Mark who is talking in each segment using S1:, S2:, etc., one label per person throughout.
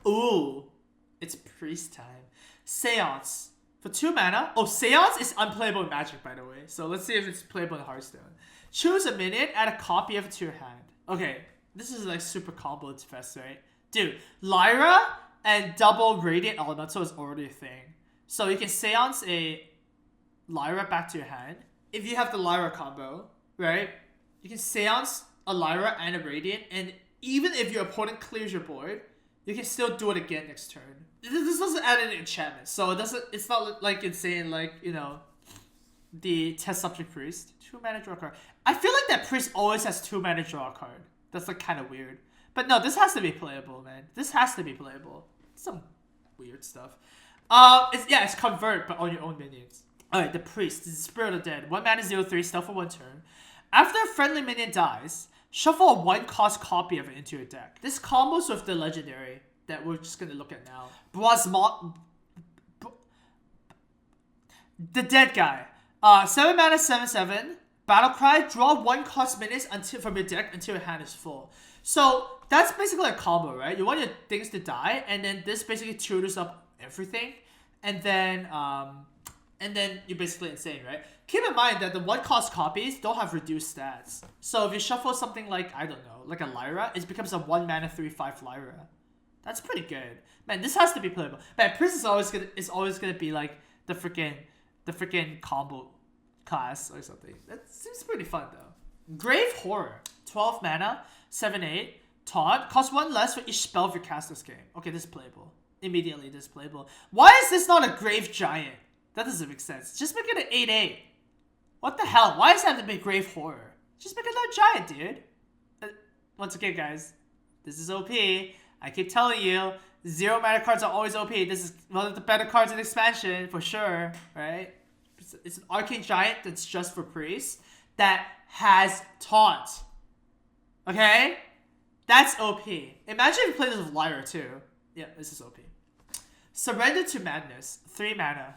S1: Ooh, it's priest time. Seance. For 2 mana. Oh, Seance is unplayable in Magic, by the way. So let's see if it's playable in Hearthstone. Choose a minion, add a copy of it to your hand. Okay, this is like super combo fest, right? Dude, Lyra and double Radiant Elemental is already a thing. So you can Seance a Lyra back to your hand. If you have the Lyra combo, right? You can Seance a Lyra and a Radiant, and even if your opponent clears your board, you can still do it again next turn. This doesn't add any enchantment, so it doesn't. It's not like insane, like, you know, the test subject priest. 2 mana draw card. I feel like that priest always has 2 mana draw card. That's like kind of weird. But no, this has to be playable, man. This has to be playable. Some weird stuff. It's convert, but on your own minions. Alright, the priest. This is Spirit of the Dead. 1 mana 0/3, stealth for 1 turn. After a friendly minion dies, shuffle a 1-cost copy of it into your deck. This combos with the legendary that we're just gonna look at now. The Dead Guy. 7 mana 7/7. Battlecry. Draw 1-cost minions from your deck until your hand is full. So that's basically a combo, right? You want your things to die, and then this basically tutors up everything, and then you're basically insane, right? Keep in mind that the 1-cost copies don't have reduced stats. So if you shuffle something like, I don't know, like a Lyra, it becomes a 1 mana 3/5 Lyra. That's pretty good, man. This has to be playable. Man, Prince is always gonna be like the freaking combo class or something. That seems pretty fun though. Grave Horror. 12 mana, 7/8, taunt, cost 1 less for each spell if you cast this game. Okay, this is playable. Immediately, this is playable. Why is this not a Grave Giant? That doesn't make sense. Just make it an 8/8. What the hell? Why does it have to be Grave Horror? Just make it a giant, dude. Once again, guys, this is OP. I keep telling you, 0 mana cards are always OP. This is one of the better cards in expansion, for sure, right? It's an Arcane Giant that's just for priests that has taunt. Okay? That's OP. Imagine if you play this with Lyra too. Yeah, this is OP. Surrender to Madness. 3 mana.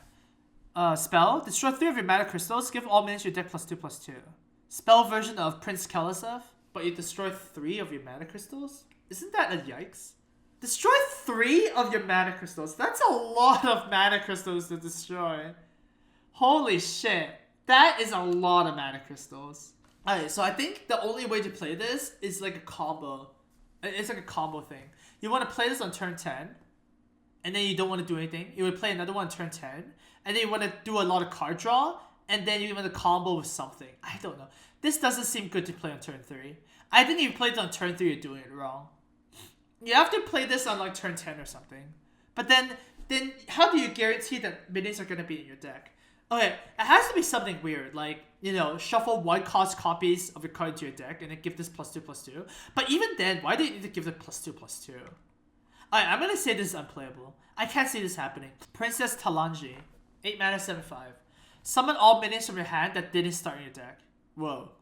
S1: Spell. Destroy 3 of your mana crystals. Give all minions your deck +2/+2. Spell version of Prince Kelisov, but you destroy 3 of your mana crystals? Isn't that a yikes? Destroy 3 of your mana crystals. That's a lot of mana crystals to destroy. Holy shit. That is a lot of mana crystals. Alright, so I think the only way to play this is like a combo. It's like a combo thing. You want to play this on turn 10, and then you don't want to do anything. You would play another one on turn 10, and then you want to do a lot of card draw, and then you want to combo with something. I don't know. This doesn't seem good to play on turn 3. I think if you played it on turn 3, you're doing it wrong. You have to play this on like turn 10 or something. But then how do you guarantee that minions are going to be in your deck? Okay, it has to be something weird, like, you know, shuffle 1-cost copies of your card into your deck and then give this +2/+2. But even then, why do you need to give it +2/+2? Alright, I'm gonna say this is unplayable. I can't see this happening. Princess Talanji. 8 mana 7/5. Summon all minions from your hand that didn't start in your deck. Whoa.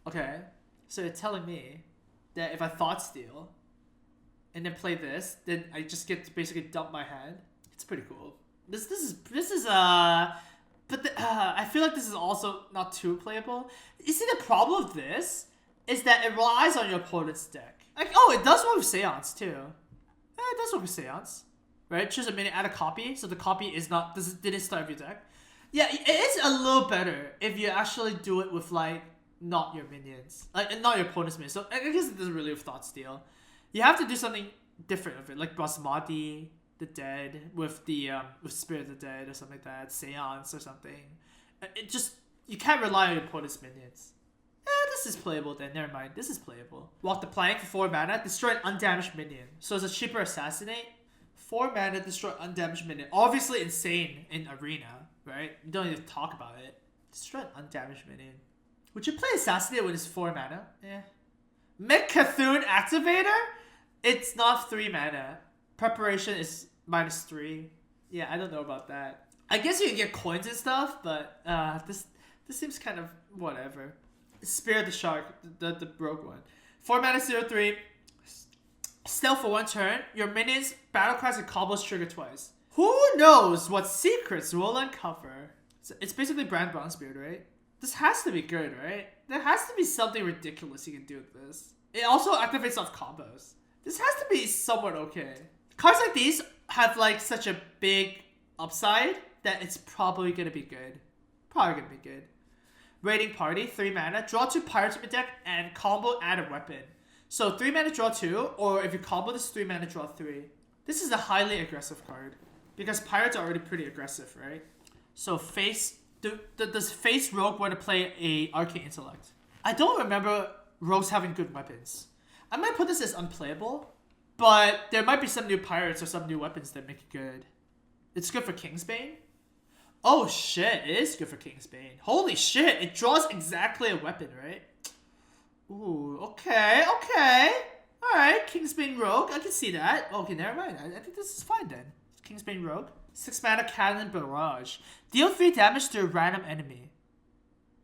S1: Okay. So you're telling me that if I Thought Steal and then play this, then I just get to basically dump my hand? It's pretty cool. This is I feel like this is also not too playable. You see, the problem with this is that it relies on your opponent's deck. Like, oh, it does work with Seance too. It does work with Seance, right? Choose a minion, add a copy, so the copy didn't start with your deck. Yeah, it is a little better if you actually do it with like not your minions, like not your opponent's minions. So I guess it doesn't really with Thought Steal. You have to do something different with it, like Basmati, the Dead, with the with Spirit of the Dead or something like that, Seance or something. It just, you can't rely on your opponent's minions. This is playable then. Never mind. This is playable. Walk the plank for 4 mana. Destroy an undamaged minion. So it's a cheaper assassinate. 4 mana, destroy undamaged minion. Obviously insane in Arena, right? You don't even talk about it. Destroy an undamaged minion. Would you play assassinate when it's 4 mana? Yeah. Mech-Cthulhu Activator? It's not 3 mana. Preparation is -3. Yeah, I don't know about that. I guess you can get coins and stuff, but this seems kind of whatever. Spirit the Shark, the broke one. 4 mana 0/3. Stealth for 1 turn. Your minions, battle cries, and combos trigger twice. Who knows what secrets we'll uncover? So it's basically Brand Bronzebeard, right? This has to be good, right? There has to be something ridiculous you can do with this. It also activates off combos. This has to be somewhat okay. Cards like these have like such a big upside that it's probably gonna be good. Probably gonna be good. Raiding Party, 3 mana, draw 2 pirates from your deck, and combo add a weapon. So 3 mana, draw 2, or if you combo this 3 mana, draw 3. This is a highly aggressive card because pirates are already pretty aggressive, right? So does face rogue want to play a arcane intellect? I don't remember rogues having good weapons. I'm gonna put this as unplayable, but there might be some new pirates or some new weapons that make it good. It's good for Kingsbane. Oh shit, it is good for Kingsbane. Holy shit, it draws exactly a weapon, right? Ooh, okay. Alright, Kingsbane Rogue, I can see that. Okay, never mind. I think this is fine then. Kingsbane Rogue. 6 mana Cannon Barrage. Deal 3 damage to a random enemy.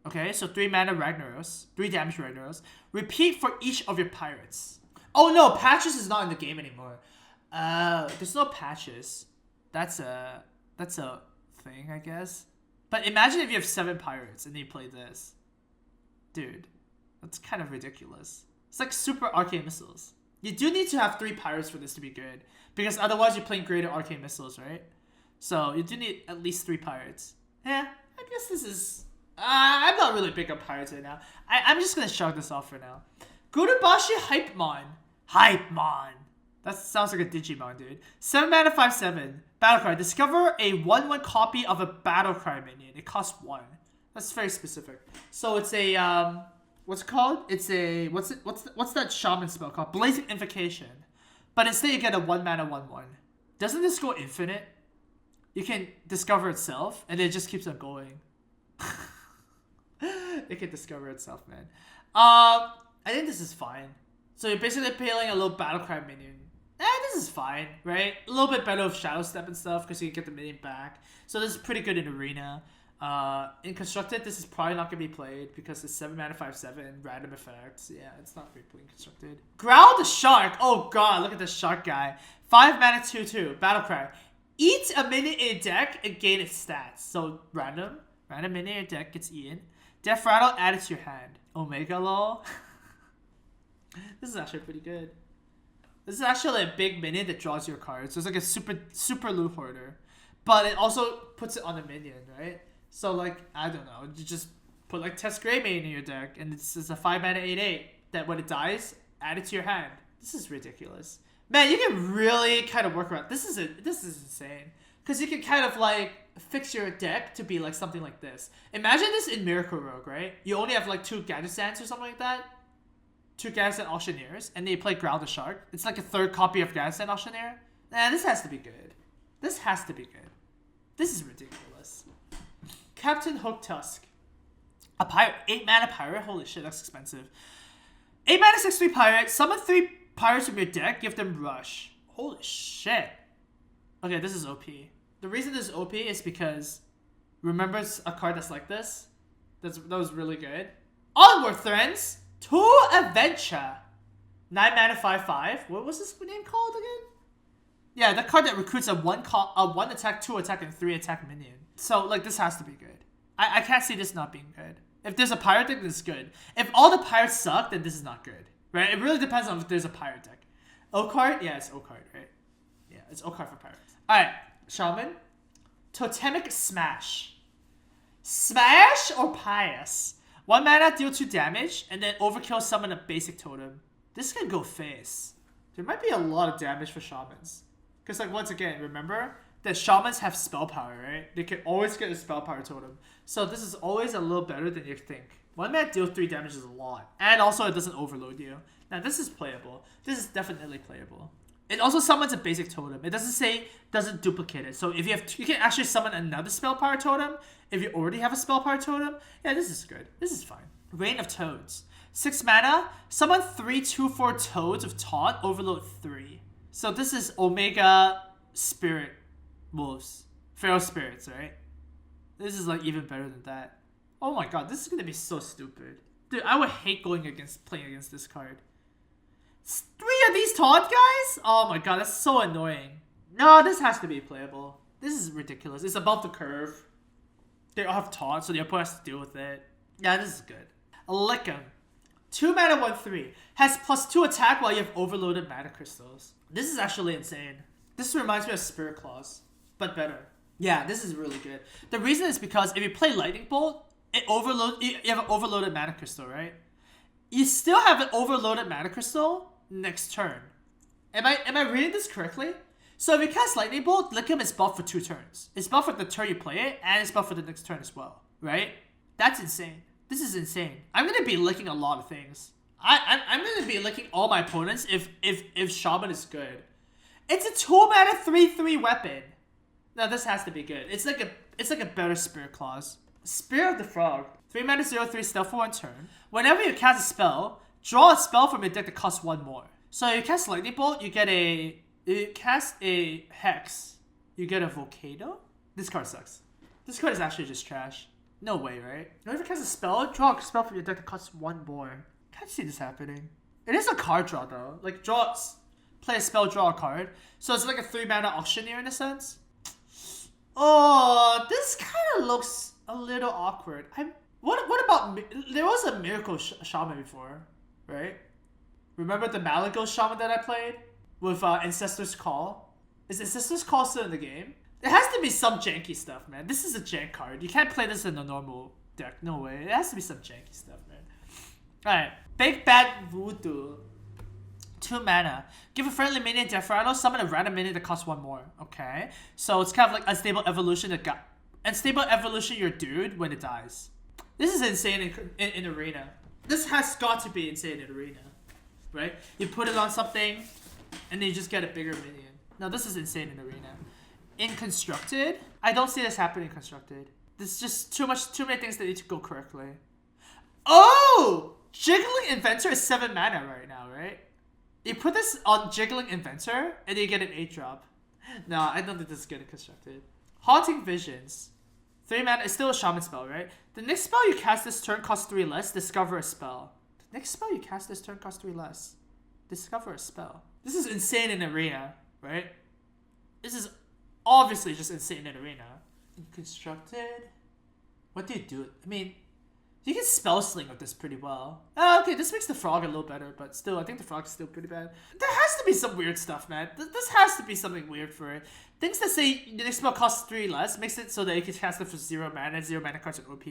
S1: Okay, so 3 mana Ragnaros. 3 damage Ragnaros. Repeat for each of your pirates. Oh no, Patches is not in the game anymore. There's no Patches. That's a thing, I guess. But imagine if you have 7 pirates and you play this. Dude, that's kind of ridiculous. It's like super arcane missiles. You do need to have 3 pirates for this to be good, because otherwise you're playing greater arcane missiles, right? So you do need at least 3 pirates. Yeah, I guess this is... I'm not really big on pirates right now. I'm just gonna shrug this off for now. Gurubashi Hypemon. That sounds like a Digimon, dude. 7 mana, 5/7. Battlecry. Discover a 1/1 copy of a Battlecry minion. It costs 1. That's very specific. So it's a what's it called? It's a what's that shaman spell called? Blazing Invocation. But instead you get a 1 mana 1/1. Doesn't this go infinite? You can discover itself, and it just keeps on going. It can discover itself, man. I think this is fine. So you're basically playing a little Battlecry minion. This is fine, right? A little bit better with Shadow Step and stuff because you can get the minion back. So this is pretty good in Arena. In Constructed, this is probably not going to be played because it's 7 mana 5/7, random effects. Yeah, it's not very playing Constructed. Growl the Shark. Oh god, look at the shark guy. 5 mana 2/2, Battlecry. Eat a minion in your deck and gain its stats. So random minion in your deck gets eaten. Death Rattle added to your hand. Omega lol. This is actually pretty good. This is actually a big minion that draws your cards. So it's like a super loot hoarder. But it also puts it on a minion, right? So like, I don't know. You just put like Test Greymane in your deck. And it's a 5 mana 8/8 that when it dies, add it to your hand. This is ridiculous. Man, you can really kind of work around. This is insane. Because you can kind of like fix your deck to be like something like this. Imagine this in Miracle Rogue, right? You only have like 2 Gadgetans or something like that. 2 Gadgetan Auctioneers, and then you play Growl the Shark. It's like a 3rd copy of Gadgetan Auctioneer. Nah, this has to be good. This has to be good. This is ridiculous. Captain Hook Tusk. A pirate. 8 mana pirate? Holy shit, that's expensive. 8 mana 6/3 pirate. Summon 3 pirates from your deck. Give them Rush. Holy shit. Okay, this is OP. The reason this is OP is because... Remember a card that's like this? That was really good. Onward, friends! To Adventure. 9 mana 5/5. What was this name called again? Yeah, the card that recruits a 1 attack, 2 attack, and 3 attack minion. So like this has to be good. I can't see this not being good. If there's a pirate deck, this is good. If all the pirates suck, then this is not good. Right? It really depends on if there's a pirate deck. O-card? Yeah, it's O-card, right? Yeah, it's O-card for pirates. Alright, Shaman. Totemic Smash. Smash or Pious? 1 mana, deal 2 damage, and then overkill summon a basic totem. This can go face. There might be a lot of damage for shamans. Because like once again, remember that shamans have spell power, right? They can always get a spell power totem. So this is always a little better than you think. 1 mana, deal 3 damage is a lot. And also it doesn't overload you. Now this is playable. This is definitely playable. It also summons a basic totem. It doesn't say doesn't duplicate it. So if you have, you can actually summon another spell power totem. If you already have a spell power totem, yeah, this is good. This is fine. Reign of Toads. 6 mana. Summon 3 2/4 Toads of Taunt. Overload 3. So this is Omega Spirit Wolves. Feral Spirits, right? This is like even better than that. Oh my god, this is gonna be so stupid. Dude, I would hate playing against this card. 3 of these taunt guys? Oh my god, that's so annoying. No, this has to be playable. This is ridiculous. It's above the curve. They all have taunt, so the opponent has to deal with it. Yeah, this is good. Lickum. 2 mana 1/3. Has +2 attack while you have overloaded mana crystals. This is actually insane. This reminds me of Spirit Claws, but better. Yeah, this is really good. The reason is because if you play Lightning Bolt, you have an overloaded mana crystal, right? You still have an overloaded mana crystal next turn. Am I reading this correctly? So if you cast Lightning Bolt, Lickham is buffed for 2 turns. It's buffed for the turn you play it, and it's buffed for the next turn as well, right? That's insane. This is insane. I'm gonna be licking a lot of things. I'm gonna be licking all my opponents if Shaman is good. It's a 2-mana 3/3 weapon. No, this has to be good. It's like a better Spirit Claws. Spear of the Frog. 3-mana 0/3 stealth for 1 turn. Whenever you cast a spell, draw a spell from your deck that costs 1 more. So you cast Lightning Bolt, you cast a Hex, you get a Volcano? This card sucks. This card is actually just trash. No way, right? Whenever you cast a spell, draw a spell from your deck that costs 1 more. Can't see this happening. It is a card draw though. Like play a spell, draw a card. So it's like a 3-mana auctioneer in a sense. Oh, this kind of looks a little awkward. What about there was a Miracle Shaman before, right? Remember the Malagos Shaman that I played with Ancestor's Call? Is Ancestor's Call still in the game? There has to be some janky stuff, man. This is a jank card. You can't play this in a normal deck. No way. It has to be some janky stuff, man. Alright. Big Bad Voodoo. 2 mana. Give a friendly minion Death Rattle, summon a random minion that costs 1 more. Okay. So it's kind of like Unstable Evolution Unstable Evolution your dude when it dies. This is insane in Arena. This has got to be insane in Arena. Right? You put it on something, and then you just get a bigger minion. Now this is insane in Arena. In Constructed, I don't see this happening in Constructed. There's just too many things that need to go correctly. Oh! Jiggling Inventor is 7 mana right now, right? You put this on Jiggling Inventor, and you get an 8-drop. No, I don't think this is getting Constructed. Haunting Visions. 3 mana, it's still a Shaman spell, right? The next spell you cast this turn costs 3 less, discover a spell. The next spell you cast this turn costs 3 less. Discover a spell. This is insane in Arena, right? This is obviously just insane in Arena. In Constructed? What do you do? I mean, you can spell sling with this pretty well. Oh, okay, this makes the frog a little better, but still, I think the frog's still pretty bad. There has to be some weird stuff, man. This has to be something weird for it. Things that say the next spell costs 3 less makes it so that you can cast it for 0 mana. 0 mana cards are OP.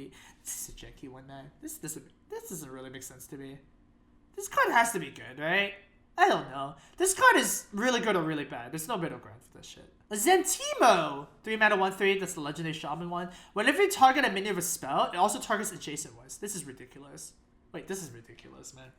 S1: This is a janky one, man. This doesn't really make sense to me. This card has to be good, right? I don't know. This card is really good or really bad. There's no middle ground for this shit. Zentimo! 3 mana 1/3, that's the Legendary Shaman one. Whenever you target a minion with a spell, it also targets adjacent ones. This is ridiculous. Wait, this is ridiculous, man.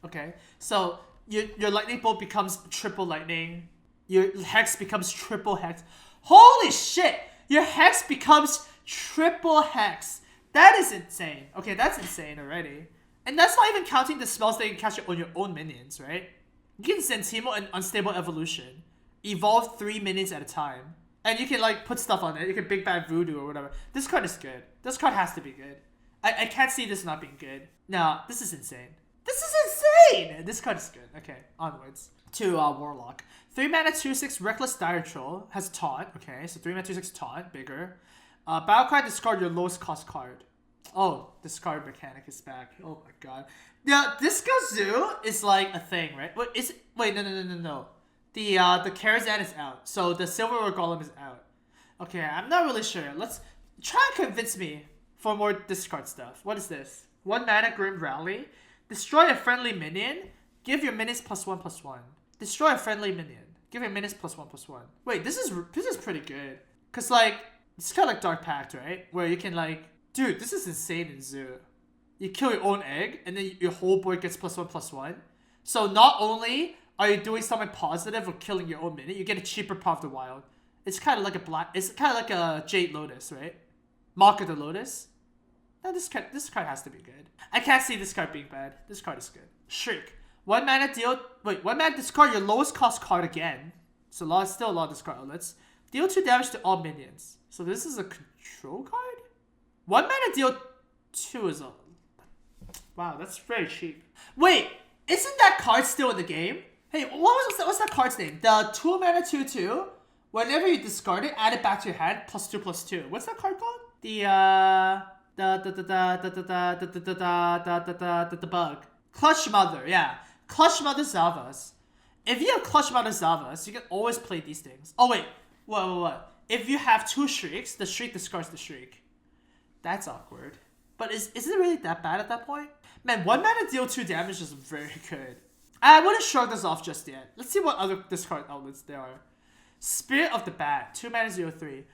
S1: Okay, so your Lightning Bolt becomes triple Lightning. Your Hex becomes triple Hex. Holy shit! Your Hex becomes triple Hex. That is insane. Okay, that's insane already. And that's not even counting the spells that you can cast on your own minions, right? You can Zentimo and Unstable Evolution. Evolve 3 minions at a time. And you can like put stuff on it. You can Big Bad Voodoo or whatever. This card is good. This card has to be good. I can't see this not being good. No, this is insane. This is insane! This card is good. Okay, onwards. To Warlock. 3 mana 2/6 Reckless Dire Troll has Taunt. Okay, so 3 mana 2/6 Taunt, bigger. Battle card, discard your lowest cost card. Oh, discard mechanic is back. Oh my god. Yeah, Disco Zoo is like a thing, right? Wait, no. The Karazhan is out. So the Silver Golem is out. Okay, I'm not really sure. Let's try and convince me for more discard stuff. What is this? 1 mana Grim Rally. Destroy a friendly minion. Give your minions +1/+1. Destroy a friendly minion. Give your minions +1/+1. Wait, this is pretty good. Cause like it's kind of like Dark Pact, right? Where you can like, dude, this is insane in Zoo. You kill your own egg, and then your whole board gets +1/+1. So not only are you doing something positive or killing your own minion, you get a cheaper Path of the Wild. It's kind of like it's kind of like a Jade Lotus, right? Mark of the Lotus. No, this card has to be good. I can't see this card being bad. This card is good. Shriek. 1 mana discard your lowest cost card again. So still a lot of discard outlets. Deal 2 damage to all minions. So this is a control card? 1 mana deal 2 is a... Wow, that's very cheap. Wait, isn't that card still in the game? Hey, what's that card's name? The 2 mana 2/2. Whenever you discard it, add it back to your hand. +2/+2. What's that card called? The bug. Clutch Mother, yeah. Clutch Mother Zavas. If you have Clutch Mountain Zavas, you can always play these things. Oh wait, what? If you have 2 Shrieks, the Shriek discards the Shriek. That's awkward. But is it really that bad at that point? Man, 1 mana deal 2 damage is very good. I wouldn't shrug this off just yet. Let's see what other discard outlets there are. Spirit of the Bat, 2 mana 0/3.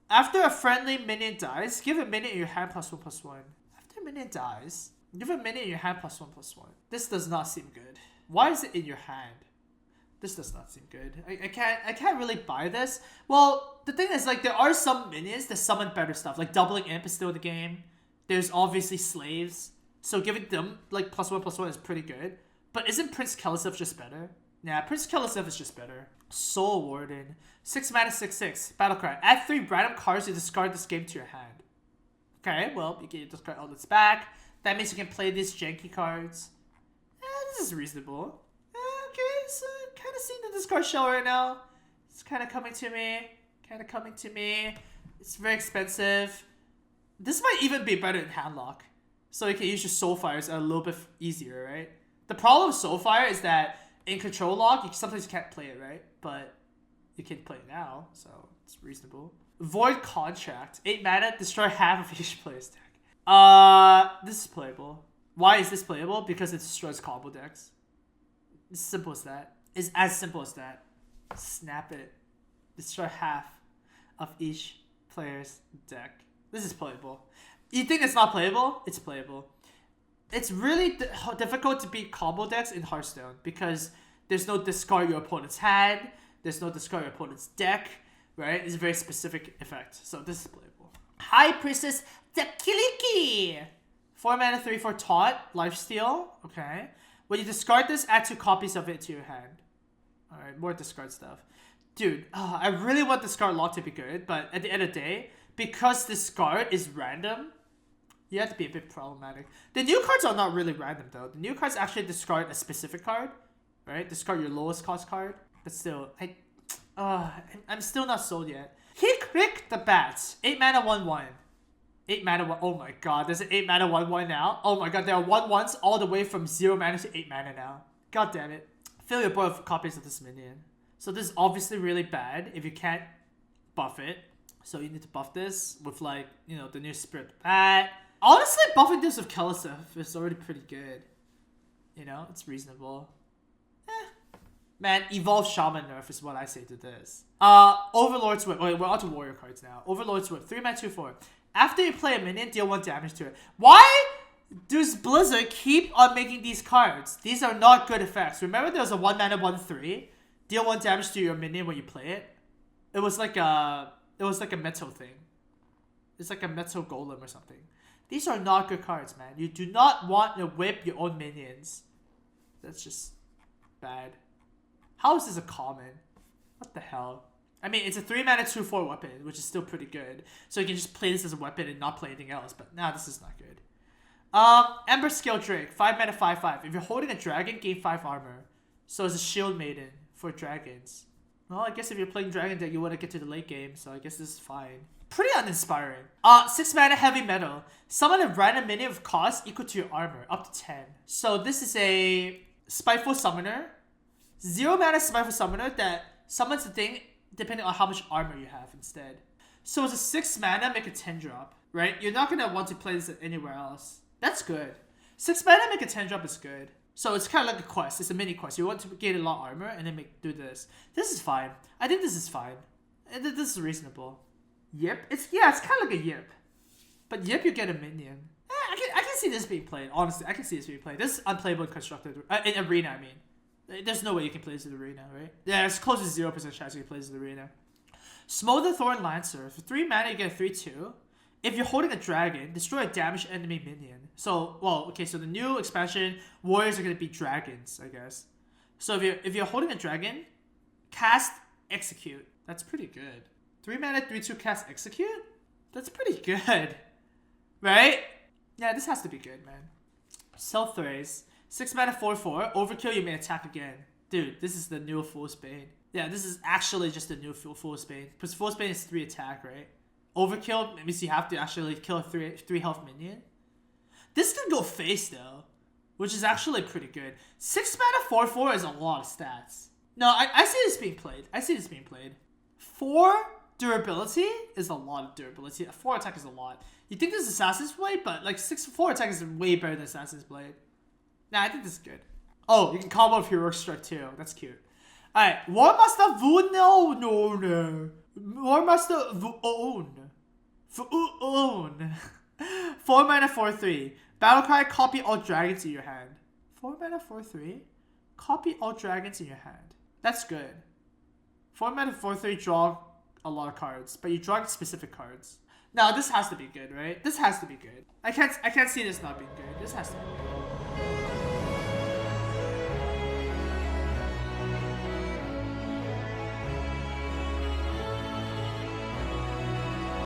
S1: After a friendly minion dies, give a minion in your hand +1/+1. After a minion dies, give a minion in your hand +1/+1. This does not seem good. Why is it in your hand? This does not seem good. I can't really buy this. Well, the thing is, like, there are some minions that summon better stuff. Like, Doubling Imp is still in the game. There's obviously Slaves. So giving them, like, +1/+1 is pretty good. But isn't Prince Kelesif just better? Nah, Prince Kelesif is just better. Soul Warden. 6 mana 6/6. Battlecry. Add 3 random cards you discard this game to your hand. Okay, well, you get your discard outlets back. That means you can play these janky cards. This is reasonable. Okay, so kind of seeing the discard shell right now. It's kind of coming to me. It's very expensive. This might even be better than Handlock. So you can use your Soulfires a little bit easier, right? The problem with Soulfire is that in Control Lock, you sometimes can't play it, right? But you can play it now, so it's reasonable. Void Contract. 8 mana, destroy half of each player's deck. This is playable. Why is this playable? Because it destroys combo decks. It's simple as that. It's as simple as that. Snap it. Destroy half of each player's deck. This is playable. You think it's not playable? It's playable. It's really difficult to beat combo decks in Hearthstone because there's no discard your opponent's hand. There's no discard your opponent's deck. Right? It's a very specific effect. So this is playable. High Priestess Tekiliki. 4 mana 3/4 Taunt. Lifesteal. Okay. When you discard this, add 2 copies of it to your hand. Alright, more discard stuff. Dude, I really want discard lock to be good, but at the end of the day, because discard is random, you have to be a bit problematic. The new cards are not really random though. The new cards actually discard a specific card, right? Discard your lowest cost card. But still, I'm still not sold yet. Hick the Bats. 8 mana 1/1. 8 mana 1. Oh my god, there's an 8 mana 1/1 now. Oh my god, there are 1/1s all the way from 0 mana to 8 mana now. God damn it. Fill your board with copies of this minion. So this is obviously really bad if you can't buff it. So you need to buff this with, like, you know, the new Spirit Bat. Honestly, buffing this with Kelesif is already pretty good. You know, it's reasonable. Man, Evolve Shaman nerf is what I say to this. Overlord's Whip. Wait, we're on to warrior cards now. Overlord's Whip. 3 mana 2/4. After you play a minion, deal 1 damage to it. Why does Blizzard keep on making these cards? These are not good effects. Remember there was a 1 mana 1/3? Deal 1 damage to your minion when you play it? It was like a metal thing. It's like a metal golem or something. These are not good cards, man. You do not want to whip your own minions. That's just bad. How is this a common? What the hell? I mean, it's a 3 mana 2/4 weapon, which is still pretty good. So you can just play this as a weapon and not play anything else. But nah, this is not good. Ember Scale Drake. 5 mana 5/5. If you're holding a dragon, gain 5 armor. So it's a shield maiden for dragons. Well, I guess if you're playing dragon deck, you want to get to the late game. So I guess this is fine. Pretty uninspiring. 6 mana Heavy Metal. Summon a random minion of cost equal to your armor, up to 10. So this is a Spiteful Summoner. 0 mana Spiteful Summoner that summons the thing depending on how much armor you have instead. So it's a 6 mana, make a 10 drop, right? You're not going to want to play this anywhere else. That's good. 6 mana, make a 10 drop is good. So it's kind of like a quest. It's a mini quest. You want to get a lot of armor and then do this. This is fine. I think this is fine. This is reasonable. Yip? It's kind of like a Yip. But Yip, you get a minion. I can see this being played. Honestly, I can see this being played. This is unplayable in constructed. In arena, I mean. There's no way you can play this in arena, right? Yeah, it's close to 0% chance you can play this in arena. Smolder Thorn Lancer. For 3 mana, you get a 3/2. If you're holding a dragon, destroy a damaged enemy minion. So, well, okay, so the new expansion, warriors are going to be dragons, I guess. So if you're holding a dragon, cast Execute. That's pretty good. 3 mana, 3/2 cast Execute? That's pretty good. Right? Yeah, this has to be good, man. Self-Thrace. 6 mana 4/4. Overkill, you may attack again. Dude, this is the new Fool's Bane. Yeah, this is actually just the new Fool's Bane. Because Fool's Bane is 3 attack, right? Overkill means you have to actually kill a 3 health minion. This can go face though, which is actually pretty good. 6 mana 4/4 is a lot of stats. No, I see this being played. I see this being played. 4 durability is a lot of durability. 4 attack is a lot. You think this is Assassin's Blade, but like 4 attack is way better than Assassin's Blade. Nah, I think this is good. Oh, you can combo with Heroic Strike too. That's cute. Alright, War Master Vunon. War Master Vuon. 4 mana 4/3. Battlecry, copy all dragons in your hand. 4 mana 4/3. Copy all dragons in your hand. That's good. 4 mana 4/3, draw a lot of cards, but you draw specific cards. Now this has to be good, right? This has to be good. I can't see this not being good. This has to be good.